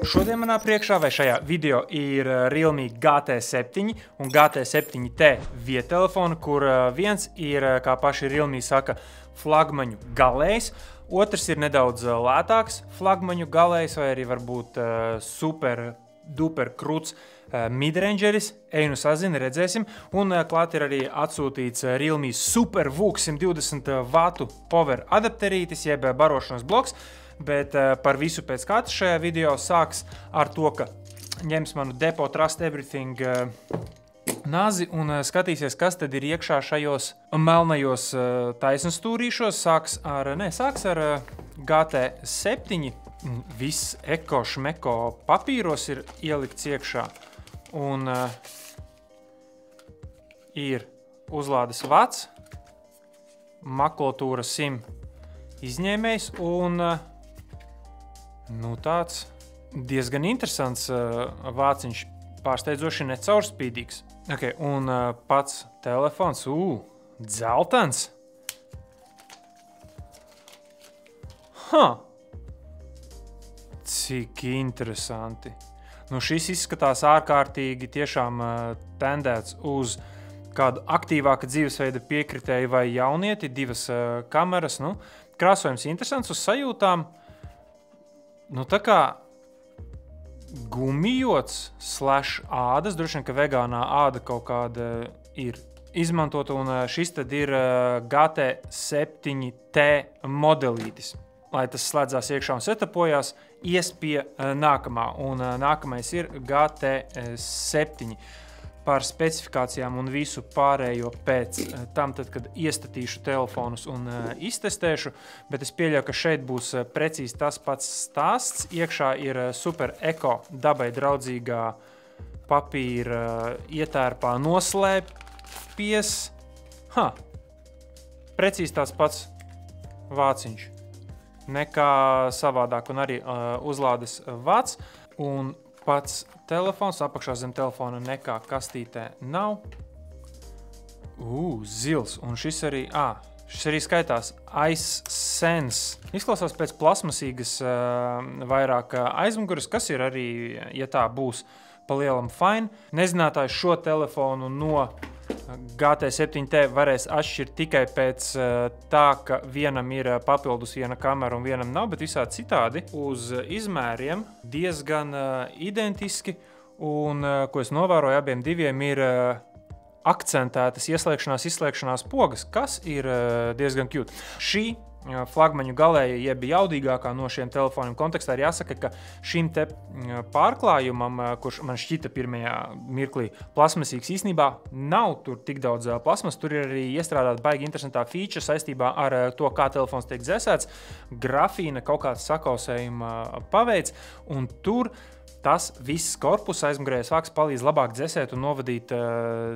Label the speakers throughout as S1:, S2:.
S1: Šodien manā priekšā vai šajā video ir Realme GT7 un GT7T viedtelefoni, kur viens ir, kā paši Realme saka, flagmaņu galējs, otrs ir nedaudz lētāks flagmaņu galējs vai arī varbūt super duper krūts midrangeris, ej nu sazini, redzēsim, un klāt ir arī atsūtīts Realme Super VOOC 120 vatu power adapterītis, jeb barošanas bloks, bet par visu pēc kārtas šajā video sāks ar to, ka ņems manu Depo Trust Everything nazi un skatīsies, kas tad ir iekšā šajos melnajos taisnstūrīšos. Sāks ar GT7, viss eko šmeko papīros ir ielikts iekšā un ir uzlādes vats, makulatūra SIM izņēmējs un tāds diezgan interesants vāciņš, pārsteidzoši necaurspīdīgs. Okay, un pats telefons, dzeltens. Cik interesanti. Šis izskatās ārkārtīgi tiešām tendēts uz kādu aktīvāka dzīvesveida piekritēju vai jaunieti, divas kameras. Krāsojums interesants uz sajūtām. Tā kā gumijots / ādas, droši vien, ka vegānā āda kaut kāda ir izmantota, un šis tad ir GT7T modelītis. Lai tas slēdzās iekšā un setapojās, ies pie nākamā, un nākamais ir GT7. Par specifikācijām un visu pārējo pēc tam, kad iestatīšu telefonus un iztestēšu, bet es pieļauju, ka šeit būs precīzi tas pats stāsts. Iekšā ir super eko dabai draudzīgā papīra ietērpā noslēpies. Precīzi tāds pats vāciņš. Nekā savādāk, un arī uzlādes vats, un pats telefons, apakšā zem telefona nekā kastītē nav. Zils, un šis arī skaitās iSense. Izklausās pēc plasmasīgas vairāk aizmuguras, kas ir arī, ja tā būs pa lielam fine. Nezinātājs šo telefonu no GT7T varēs atšķirt tikai pēc tā, ka vienam ir papildus viena kamera un vienam nav, bet visādi citādi uz izmēriem diezgan identiski, un, ko es novēroju, abiem diviem ir akcentētas ieslēgšanās pogas, kas ir diezgan cute. Šī flagmaņu galēja, jeb jaudīgākā no šiem telefoniem kontekstā ir jāsaka, ka šim te pārklājumam, kurš man šķita pirmajā mirklī plasmasīgs, īstenībā nav tur tik daudz plasmas, tur ir arī iestrādāt baigi interesantā feature saistībā ar to, kā telefons tiek dzēsēts, grafīna kaut kāds sakausējuma paveids, un tur tas viss korpus aizmugurējais vāks palīdz labāk dzēsēt un novadīt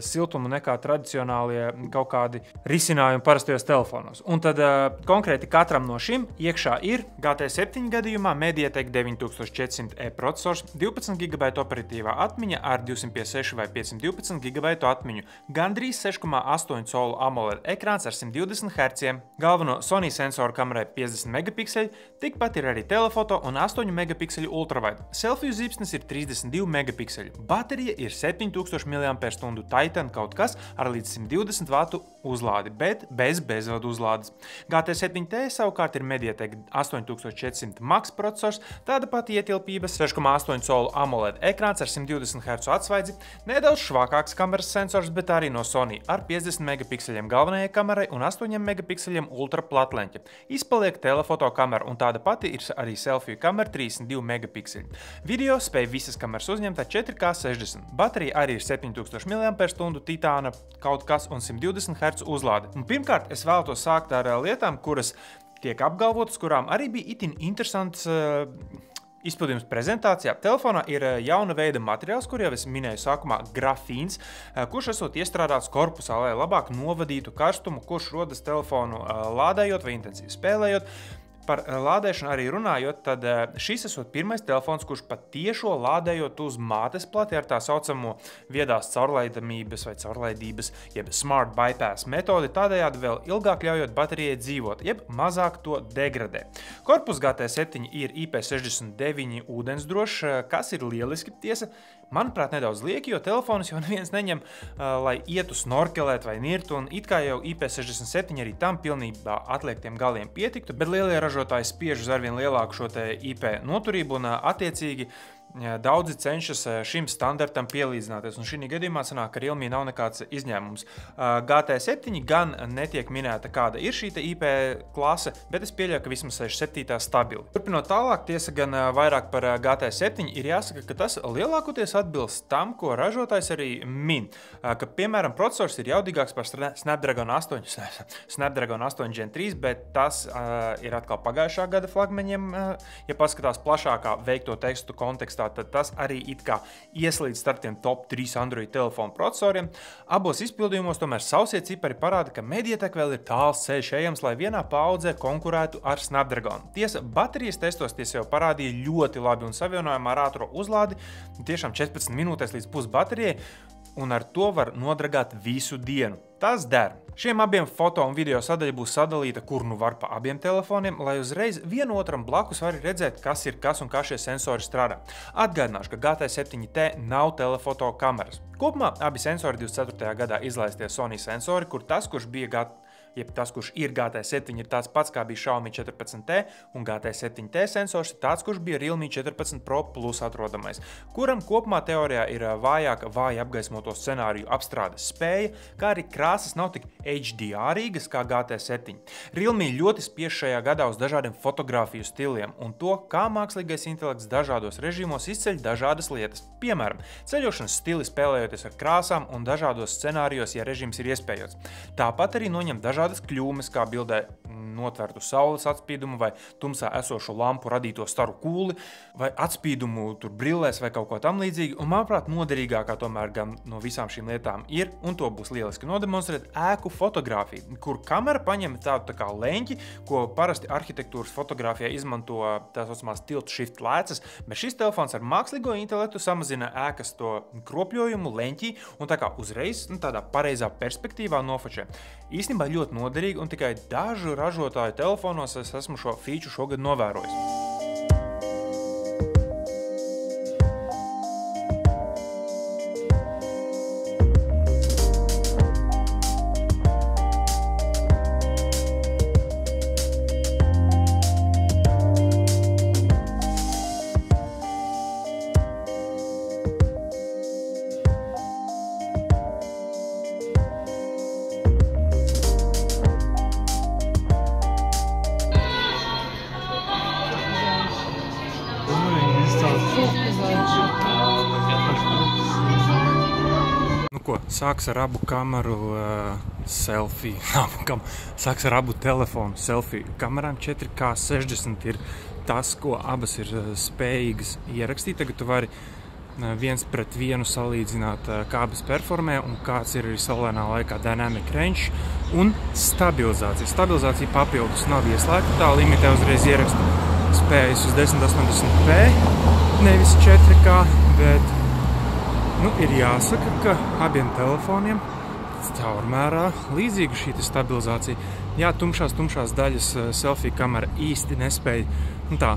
S1: siltumu nekā tradicionālie kaut kādi risinājumi parastajos telefonos. Un tad konkrēti katram no šim iekšā ir GT7 gadījumā Mediatek 9400E processors, 12 GB operatīvā atmiņa ar 256 vai 512 GB atmiņu, gandrīz 6,8 colu AMOLED ekrāns ar 120 Hz, galveno Sony sensoru kamerai 50 megapikseļi, tikpat ir arī telefoto un 8 megapikseļu ultrawide. Selfiju zīps ir 32 megapikseļi. Baterija ir 7000 mAh Titan kaut kas ar līdz 120 vatu uzlādi, bet bez bezvadu uzlādes. GT7T savukārt ir Mediatek 8400 Max processors, tāda pati ietilpības, 6,8 colu AMOLED ekrāns ar 120 Hz atsvaidzi, nedaudz švākāks kameras sensors, bet arī no Sony ar 50 megapikseļiem galvenajai kamerai un 8 megapikseļiem ultra platleņķa. Izpaliek telefoto kamera, un tāda pati ir arī selfiju kamera 32 megapikseļi. Video spēj visas kameras uzņemt ar 4K 60. Baterija arī ir 7000 mAh titāna kaut kas un 120 Hz uzlāde. Un pirmkārt, es vēlētos sākt ar lietām, kuras tiek apgalvotas, kurām arī bija itin interesants izpildījums prezentācijā. Telefonā ir jauna veida materiāls, kur jau es minēju sākumā, grafīns, kurš esot iestrādāts korpusā, lai labāk novadītu karstumu, kurš rodas telefonu lādējot vai intensīvi spēlējot. Par lādēšanu arī runājot, tad šis esot pirmais telefons, kurš pat tiešo lādējot uz mātes plati ar tā saucamo viedās caurlaidamības vai caurlaidības, jeb smart bypass metodi, tādējādi vēl ilgāk ļaujot baterijai dzīvot, jeb mazāk to degradē. Korpus GT7 ir IP69 ūdensdrošs, kas ir lieliski tiesa. Manuprāt, nedaudz lieki, jo telefonus jau neviens neņem, lai ietu snorkelēt vai nirtu, un it kā jau IP67 arī tam pilnībā atliektiem galiem pietiktu, bet lielie ražotāji spiež uz arvien lielāku šo te IP noturību un attiecīgi daudzi cenšas šim standartam pielīdzināties, un šī gadījumā sanāk, ka Realme nav nekāds izņēmums. GT7 gan netiek minēta, kāda ir šī IP klase, bet es pieļauju, ka vismaz 67 stabili. Turpinot tālāk, tiesa gan vairāk par GT7, ir jāsaka, ka tas lielākoties atbilst tam, ko ražotājs arī min, ka, piemēram, procesors ir jaudīgāks par Snapdragon 8 Gen 3, bet tas ir atkal pagājušā gada flagmeņiem, ja paskatās plašākā veikto tekstu kontekstā, tad tas arī it kā ieslīdz starp tiem top 3 Android telefonu procesoriem. Abos izpildījumos tomēr sausie cipari parāda, ka Mediatek vēl ir tāls ceļš ejams, lai vienā paudzē konkurētu ar Snapdragon. Tiesa, baterijas testos tie jau parādīja ļoti labi un savienojumā ar ātro uzlādi, tiešām 14 minūtēs līdz pusbaterijai, un ar to var nodragāt visu dienu. Tas der. Šiem abiem foto un video sadaļa būs sadalīta, kur nu var pa abiem telefoniem, lai uzreiz vienotram blakus var redzēt, kas ir kas un kā šie sensori strādā. Atgādināšu, ka GT7T nav telefoto kameras. Kopumā abi sensori 24. gadā izlaistie Sony sensori, kur tas, kurš ir GT7, ir tāds pats, kā bija Xiaomi 14T, un GT7T sensors ir tāds, kurš bija Realme 14 Pro Plus atrodamais, kuram kopumā teorijā ir vājāka apgaismoto scenāriju apstrādes spēja, kā arī krāsas nav tik HDR-īgas kā GT7. Realme ļoti spiež šajā gadā uz dažādiem fotogrāfiju stiliem un to, kā mākslīgais intelekts dažādos režīmos izceļ dažādas lietas. Piemēram, ceļošanas stili spēlējoties ar krāsām un dažādos scenārijos, ja režīms ir iespējams. Tāpat arī noņem dažādas kļūmes, kā bildē notvertu saules atspīdumu vai tumsā esošu lampu radīto staru kūli vai atspīdumu tur brillēs vai kaut ko tam līdzīgi. Un, manuprāt, noderīgākā tomēr gan no visām šīm lietām ir, un to būs lieliski nodemonstrēt, ēku fotografija, kur kamera paņem tādu tā kā leņķi, ko parasti arhitektūras fotografijā izmanto tā saucamās tilt shift lēcas, bet šis telefons ar mākslīgo intelektu samazina ēkas to kropļojumu leņķī un tā kā uzreiz tādā pareizā perspektīvā nofočē. Īstenībā ļoti noderīgi, un tikai dažu ražotāju telefonos es esmu šo feature šogad novērojis. Sāks ar abu kameru selfie, sāks ar abu telefonu selfie kamerām. 4K 60 ir tas, ko abas ir spējīgas ierakstīt. Tagad tu vari 1:1 salīdzināt, kā abas performē un kāds ir arī saulēnā laikā dynamic range un stabilizācija. Stabilizācija papildus nav ieslēgta, tā limitē uzreiz ieraksta spējas uz 1080p, nevis 4K, bet ir jāsaka, ka abiem telefoniem caurmērā līdzīga šī stabilizācija. Jā, tumšās daļas selfie kamera īsti nespēja tā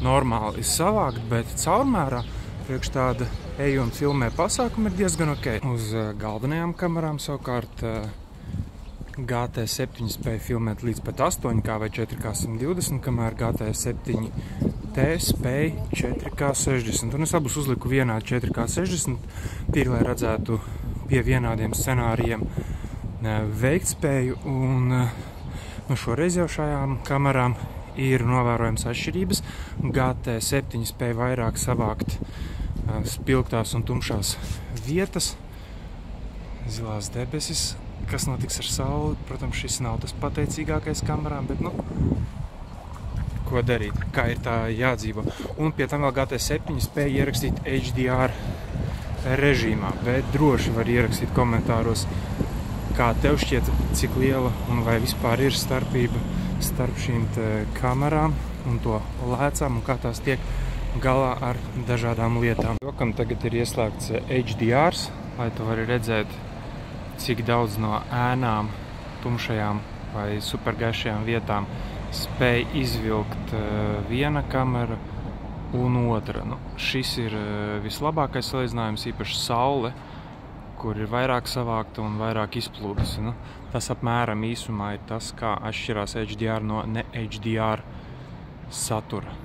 S1: normāli savākt, bet caurmērā priekš tāda eju un filmē pasākumu ir diezgan ok. Uz galvenajām kamerām savukārt GT7 spēja filmēt līdz pat 8K vai 4K 120, kamēr GT7T spēja 4K 60. Un es abus uzliku vienā 4K 60, tīri, lai redzētu pie vienādiem scenārijiem veiktspēju. Un šoreiz jau šajām kamerām ir novērojams atšķirības. GT7 spēja vairāk savākt spilgtās un tumšās vietas, zilās debesis. Kas notiks ar sauli? Protams, šis nav tas pateicīgākais kamerām, bet ko darīt? Kā ir tā jādzīvo? Un pie tam vēl GT7 spēja ierakstīt HDR režīmā, bet droši var ierakstīt komentāros, Kā tev šķiet, cik liela un vai vispār ir starpība starp šīm kamerām un to lēcām un kā tās tiek galā ar dažādām lietām. Jokam tagad ir ieslēgts HDRs, lai tu vari redzēt, cik daudz no ēnām, tumšajām vai supergaišajām vietām spēj izvilkt viena kamera un otra. Šis ir vislabākais salīdzinājums, īpaši saule, kur ir vairāk savākta un vairāk izplūdusi. Tas apmēram īsumā ir tas, kā atšķirās HDR no ne HDR satura.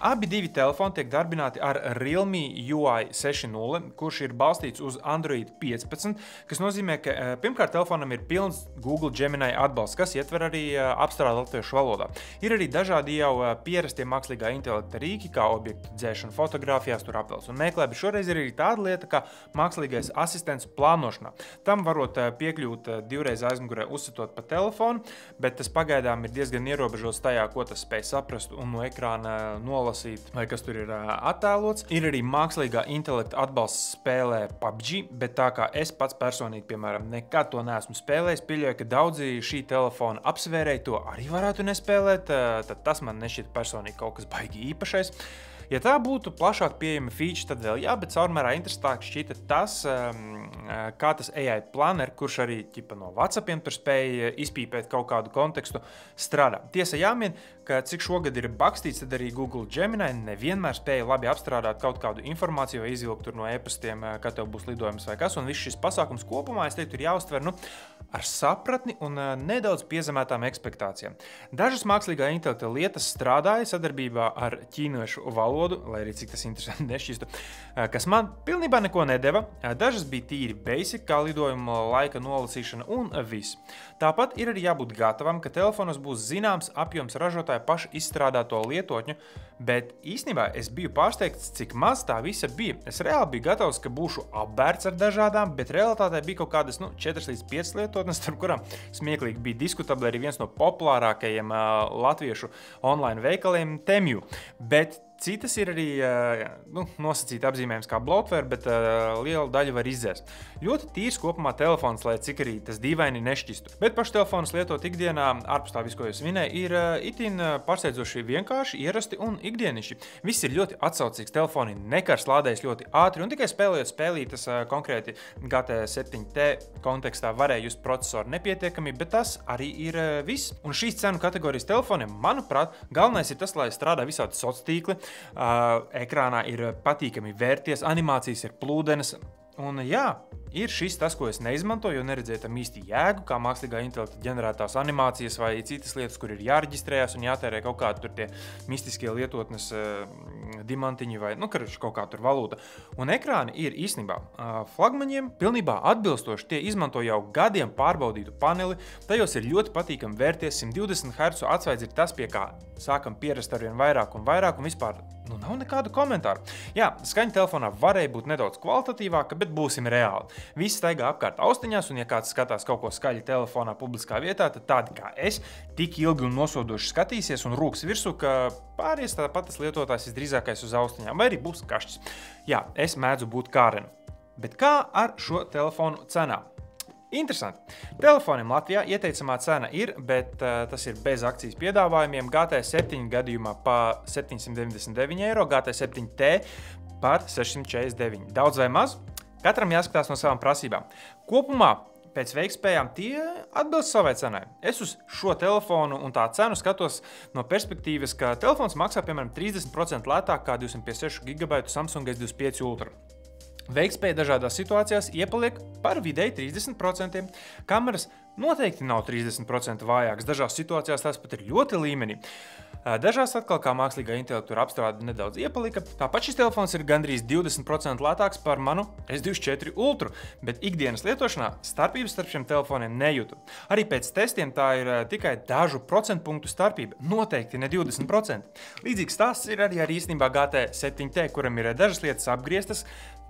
S1: Abi divi telefoni tiek darbināti ar Realme UI 6.0, kurš ir balstīts uz Android 15, kas nozīmē, ka pirmkārt telefonam ir pilns Google Gemini atbalsts, kas ietver arī apstrādi latviešu valodā. Ir arī dažādi jau pierastie mākslīgā intelekta rīki, kā objektu dzēšana fotogrāfijās, tur aptels un meklē, bet šoreiz ir arī tāda lieta, kā mākslīgais asistents plānošanā. Tam varot piekļūt divreiz aizmugurē uzsitot pa telefonu, bet tas pagaidām ir diezgan ierobežots tajā, ko tas spēj saprast un no ekrāna nolasīt, vai kas tur ir attēlots. Ir arī mākslīgā intelekta atbalsts spēlē PUBG, bet tā kā es pats personīgi, piemēram, nekad to neesmu spēlējis, pieļauju, ka daudzi šī telefona apsvērēji to arī varētu nespēlēt, tad tas man nešķiet personīgi kaut kas baigi īpašais. Ja tā būtu plašāk pieejama feature, tad vēl jā, bet caurmērā interesantāk šķita tas, kā tas AI planner, kurš arī no WhatsAppiem tur spēja izpīpēt kaut kādu kontekstu, strādā. Tiesa jāmin, ka cik šogad ir bakstīts, tad arī Google Gemini nevienmēr spēja labi apstrādāt kaut kādu informāciju vai izvilkt tur no e-pastiem, kad tev būs lidojums vai kas, un viss šis pasākums kopumā, es teiktu, ir jāuztver ar sapratni un nedaudz piezemētām ekspektācijām. Dažas mākslīgā intelekta lietas strādāja sadarbībā ar ķīniešu valodu, lai arī cik tas interesanti nešķistu, kas man pilnībā neko nedeva. Dažas bija tīri basic, kā lidojuma laika nolasīšana un viss. Tāpat ir arī jābūt gatavam, ka telefonos būs zināms apjoms ražotāja paša izstrādāto lietotņu, bet īstenībā es biju pārsteigts, cik maz tā visa bija. Es reāli biju gatavs, ka būšu apbērts ar dažādām, bet realitātē bija kaut kādas 4 līdz 5 lietotnes, starp kurām smieklīgi bija diskutabli arī viens no populārākajiem latviešu online veikaliem Temu. Bet citas ir arī nosacīti apzīmējums kā bloatware, bet liela daļa var izdzēst. Ļoti tīrs kopumā telefons, lai cik arī tas dīvaini nešķistu. Bet pašu telefonus lietot ikdienā, ārpus tā visu, ko jūs minēju, ir itin pārsteidzoši vienkārši, ierasti un ikdienišķi. Viss ir ļoti atsaucīgs. Telefoni nekars lādējas ļoti ātri un tikai spēlējot spēlītas konkrēti GT7T kontekstā varēja just procesoru nepietiekami, bet tas arī ir viss. Un šīs cenu kategorijas telefoniem, manuprāt, galvenais ir tas, lai strādā visādi sociāli tīkli. Ekrānā ir patīkami vērties, animācijas ir plūdenes, un jā, ir šis tas, ko es neizmantoju, jo neredzēju tam īsti jēgu, kā mākslīgā intelekta ģenerētās animācijas vai citas lietas, kur ir jāreģistrējās un jātērē kaut kādi tur tie mistiskie lietotnes dimantiņi vai, kaut kā tur valūta. Un ekrāni ir īstenībā flagmaņiem pilnībā atbilstoši. Tie izmanto jau gadiem pārbaudītu paneli, tajos ir ļoti patīkami vērties, 120 Hz atsvaidz ir tas, pie kā sākam pierast arvien vairāk un vispār nav nekādu komentāru. Jā, skaņa telefonā varēja būt nedaudz kvalitatīvāka, bet būsim reāli. Visi staigā apkārt austiņās, un ja kāds skatās kaut ko skaļi telefonā publiskā vietā, tad tādi kā es tik ilgi un nosodoši skatīsies un rūks virsū, ka pāries tāpat tas lietotājs visdrīzākais uz austiņām, vai arī būs kašķis. Jā, es mēdzu būt kārenu. Bet kā ar šo telefonu cenām? Interesanti. Telefoniem Latvijā ieteicamā cena ir, bet tas ir bez akcijas piedāvājumiem, GT7 gadījumā pa 799 eiro, GT7T par 649. Daudz vai maz? Katram jāskatās no savām prasībām. Kopumā pēc veikspējām tie atbilst savai cenai. Es uz šo telefonu un tā cenu skatos no perspektīvas, ka telefons maksā piemēram 30% lētāk kā 256 GB Samsung S25 Ultra. Veikspēja dažādās situācijās iepaliek par vidēji 30%. Kameras noteikti nav 30% vājākas, dažās situācijās tās pat ir ļoti līmenī. Dažās atkal kā mākslīgā intelekta apstrāde nedaudz iepalika. Tāpat šis telefons ir gandrīz 20% lētāks par manu S24 Ultra, bet ikdienas lietošanā starpības starp šiem telefoniem nejūtu. Arī pēc testiem tā ir tikai dažu procentpunktu starpība, noteikti ne 20%. Līdzīgs stāsts ir arī ar īstenībā GT7T, kuram ir dažas lietas apgrieztas.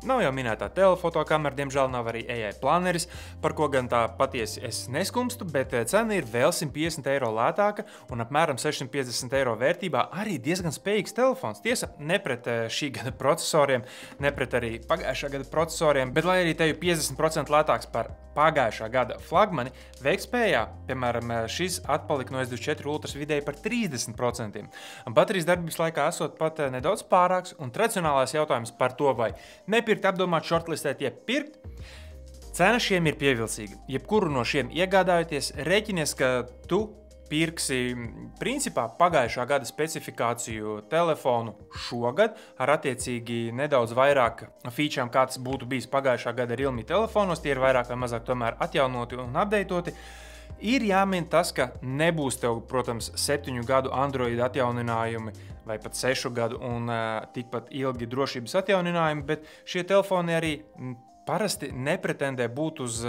S1: Nav jau minētā telefotokamera, diemžēl nav arī AI planeris, par ko gan tā patiesi es neskumstu, bet cena ir vēl 150 eiro lētāka un apmēram 650 eiro vērtībā arī diezgan spējīgs telefons. Tiesa, ne pret šī gada procesoriem, ne pret arī pagājušā gada procesoriem, bet lai arī te jau 50% lētāks par pagājušā gada flagmani, veiktspējā, piemēram, šis atpalika no S24 Ultras vidēji par 30%. Baterijas darbības laikā esot pat nedaudz pārāks, un tradicionālais jautājums par to, vai nepirkt, apdomāt, shortlistēt, jeb pirkt, cena šiem ir pievilcīga. Jebkuru no šiem iegādājoties, rēķinies, ka tu pirksi principā pagājušā gada specifikāciju telefonu šogad ar attiecīgi nedaudz vairāk featurām, kā tas būtu bijis pagājušā gada Realme telefonos. Tie ir vairāk vai mazāk tomēr atjaunoti un updatoti. Ir jāmin tas, ka nebūs tev, protams, 7 gadu Android atjauninājumi vai pat 6 gadu un tikpat ilgi drošības atjauninājumi, bet šie telefoni arī parasti nepretendē būt uz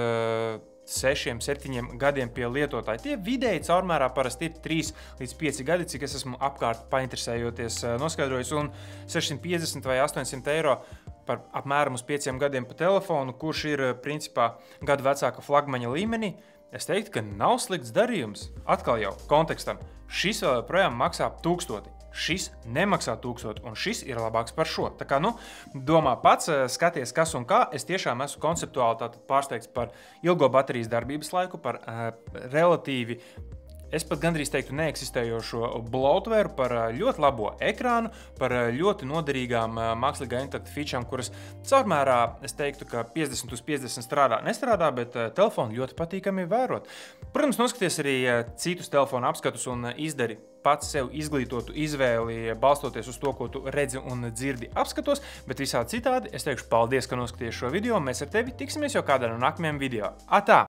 S1: 6-7 gadiem pie lietotāja. Tie vidēji caurmērā parasti ir 3 līdz 5 gadi, cik es esmu apkārt painteresējoties noskaidrojis, un 650 vai 800 eiro par apmēram uz 5 gadiem pa telefonu, kurš ir principā gadu vecāka flagmaņa līmenī. Es teiktu, ka nav slikts darījums. Atkal jau kontekstam. Šis vēl joprojām maksā 1000. Šis nemaksā 1000, un šis ir labāks par šo. Tā kā, domā pats, skaties, kas un kā. Es tiešām esmu konceptuāli pārsteigts par ilgo baterijas darbības laiku, par relatīvi, es pat gandrīz teiktu, neeksistējošo bloatware, par ļoti labo ekrānu, par ļoti noderīgām mākslīgā intelekta featurām, kuras caurmērā, es teiktu, ka 50 uz 50 nestrādā, bet telefonu ļoti patīkami vērot. Protams, noskaties arī citus telefonu apskatus un izdari pats sev izglītotu izvēli, balstoties uz to, ko tu redzi un dzirdi apskatos, bet visādi citādi es teikšu paldies, ka noskaties šo video, un mēs ar tevi tiksimies jau kādā no nākamajiem video. Atā!